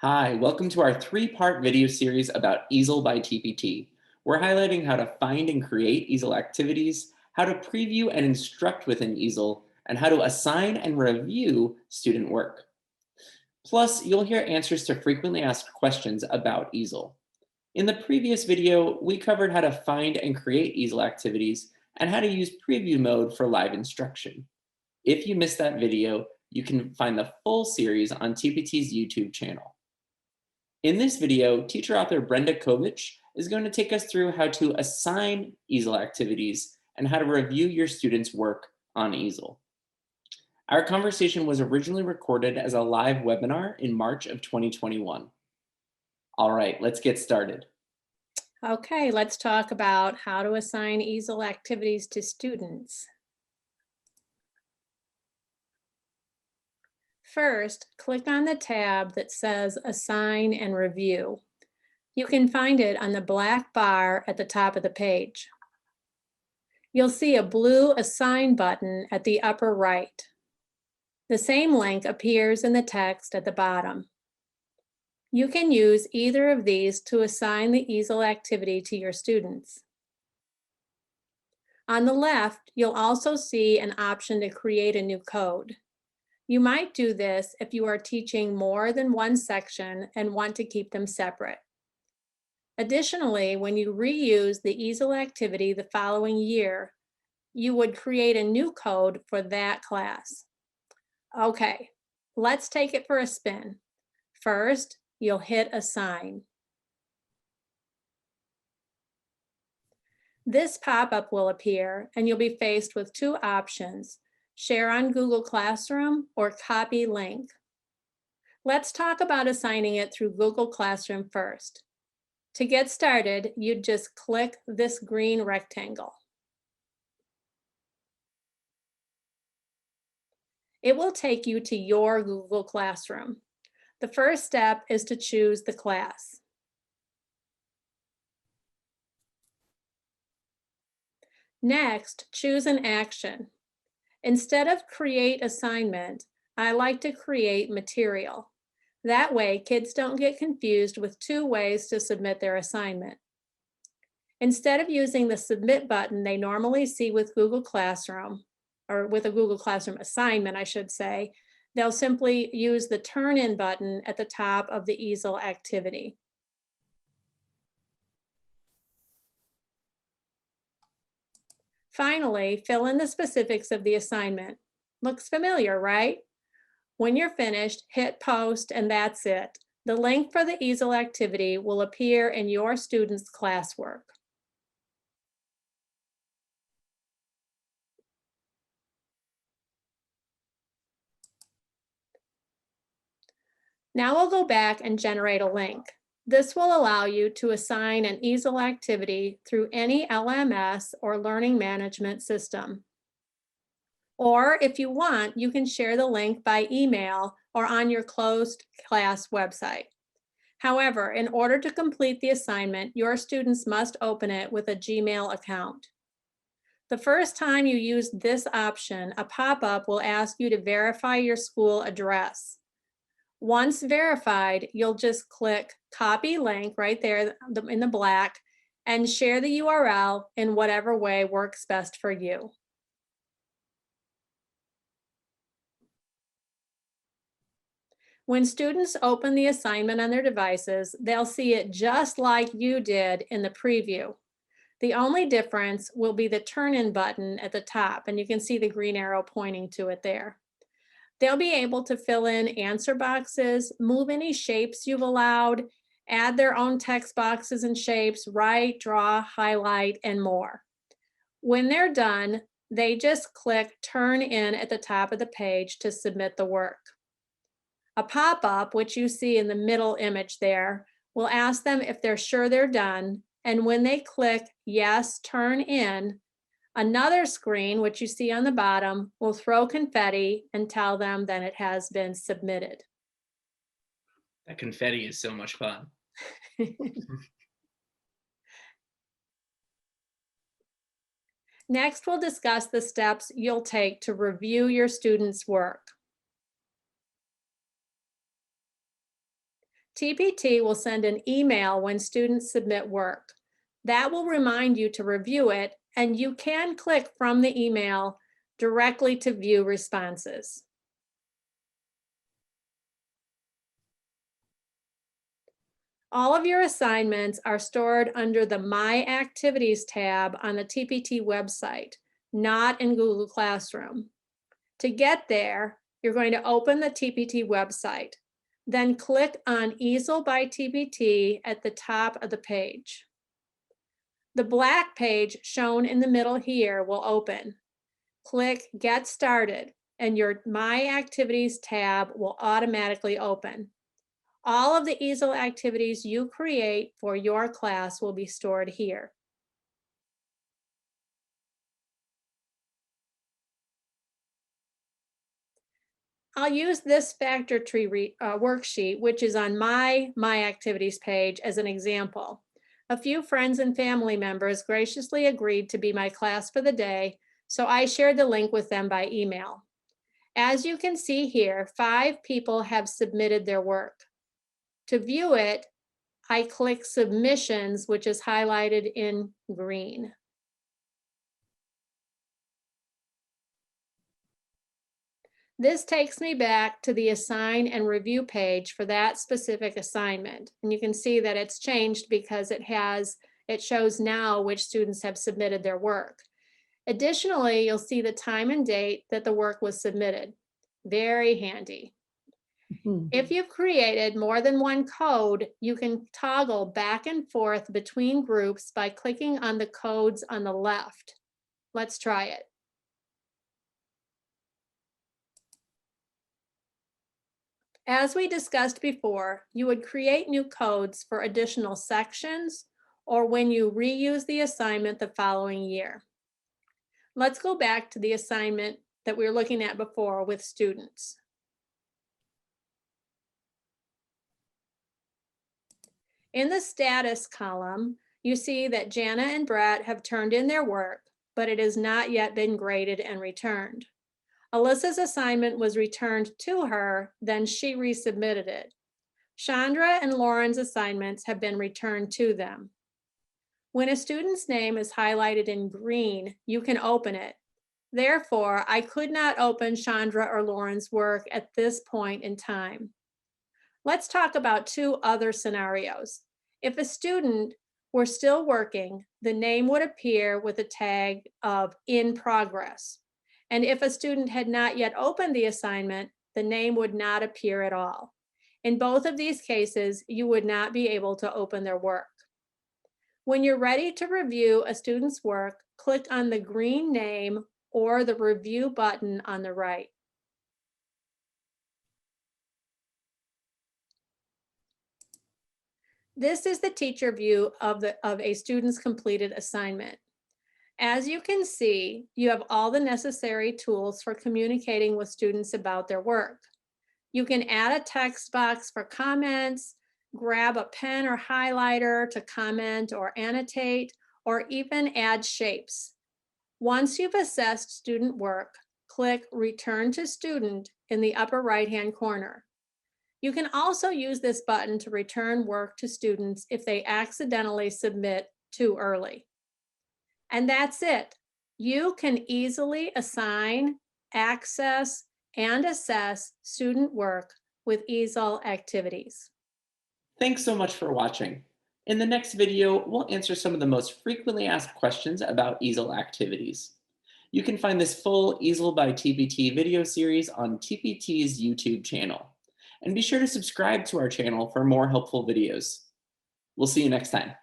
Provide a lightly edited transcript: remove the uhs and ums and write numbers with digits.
Hi, welcome to our three-part video series about Easel by TpT. We're highlighting how to find and create Easel activities, how to preview and instruct within Easel, and how to assign and review student work. Plus, you'll hear answers to frequently asked questions about Easel. In the previous video, we covered how to find and create Easel activities and how to use preview mode for live instruction. If you missed that video, you can find the full series on TpT's YouTube channel. In this video, teacher author Brenda Kovich is going to take us through how to assign Easel activities and how to review your students' work on Easel. Our conversation was originally recorded as a live webinar in March of 2021. All right, let's get started. Okay, let's talk about how to assign Easel activities to students. First, click on the tab that says Assign and Review. You can find it on the black bar at the top of the page. You'll see a blue Assign button at the upper right. The same link appears in the text at the bottom. You can use either of these to assign the Easel activity to your students. On the left, you'll also see an option to create a new code. You might do this if you are teaching more than one section and want to keep them separate. Additionally, when you reuse the Easel activity the following year, you would create a new code for that class. Okay, let's take it for a spin. First, you'll hit Assign. This pop-up will appear and you'll be faced with two options: share on Google Classroom or copy link. Let's talk about assigning it through Google Classroom first. To get started, you just click this green rectangle. It will take you to your Google Classroom. The first step is to choose the class. Next, choose an action. Instead of create assignment, I like to create material. That way, kids don't get confused with two ways to submit their assignment. Instead of using the submit button they normally see with Google Classroom, or with a Google Classroom assignment, I should say, they'll simply use the turn in button at the top of the Easel activity. Finally, fill in the specifics of the assignment. Looks familiar, right? When you're finished, hit post and that's it. The link for the Easel activity will appear in your student's classwork. Now we'll go back and generate a link. This will allow you to assign an Easel activity through any LMS or learning management system. Or if you want, you can share the link by email or on your closed class website. However, in order to complete the assignment, your students must open it with a Gmail account. The first time you use this option, a pop-up will ask you to verify your school address. Once verified, you'll just click copy link right there in the black and share the URL in whatever way works best for you. When students open the assignment on their devices, they'll see it just like you did in the preview. The only difference will be the turn-in button at the top, and you can see the green arrow pointing to it there. They'll be able to fill in answer boxes, move any shapes you've allowed, add their own text boxes and shapes, write, draw, highlight, and more. When they're done, they just click Turn In at the top of the page to submit the work. A pop-up, which you see in the middle image there, will ask them if they're sure they're done, and when they click Yes, Turn In, another screen, which you see on the bottom, will throw confetti and tell them that it has been submitted. That confetti is so much fun. Next, we'll discuss the steps you'll take to review your students' work. TpT will send an email when students submit work. That will remind you to review it, and you can click from the email directly to view responses. All of your assignments are stored under the My Activities tab on the TpT website, not in Google Classroom. To get there, you're going to open the TpT website, then click on Easel by TpT at the top of the page. The black page shown in the middle here will open. Click Get Started, and your My Activities tab will automatically open. All of the Easel activities you create for your class will be stored here. I'll use this factor tree worksheet, which is on my Activities page, as an example. A few friends and family members graciously agreed to be my class for the day, so I shared the link with them by email. As you can see here, 5 people have submitted their work. To view it, I click Submissions, which is highlighted in green. This takes me back to the Assign and Review page for that specific assignment. And you can see that it's changed because it shows now which students have submitted their work. Additionally, you'll see the time and date that the work was submitted. Very handy. If you've created more than one code, you can toggle back and forth between groups by clicking on the codes on the left. Let's try it. As we discussed before, you would create new codes for additional sections or when you reuse the assignment the following year. Let's go back to the assignment that we were looking at before with students. In the status column, you see that Jana and Brett have turned in their work, but it has not yet been graded and returned. Alyssa's assignment was returned to her, then she resubmitted it. Chandra and Lauren's assignments have been returned to them. When a student's name is highlighted in green, you can open it. Therefore, I could not open Chandra or Lauren's work at this point in time. Let's talk about 2 other scenarios. If a student were still working, the name would appear with a tag of In Progress. And if a student had not yet opened the assignment, the name would not appear at all. In both of these cases, you would not be able to open their work. When you're ready to review a student's work, click on the green name or the Review button on the right. This is the teacher view of a student's completed assignment. As you can see, you have all the necessary tools for communicating with students about their work. You can add a text box for comments, grab a pen or highlighter to comment or annotate, or even add shapes. Once you've assessed student work, click Return to Student in the upper right-hand corner. You can also use this button to return work to students if they accidentally submit too early. And that's it. You can easily assign, access, and assess student work with Easel Activities. Thanks so much for watching. In the next video, we'll answer some of the most frequently asked questions about Easel Activities. You can find this full Easel by TpT video series on TpT's YouTube channel. And be sure to subscribe to our channel for more helpful videos. We'll see you next time.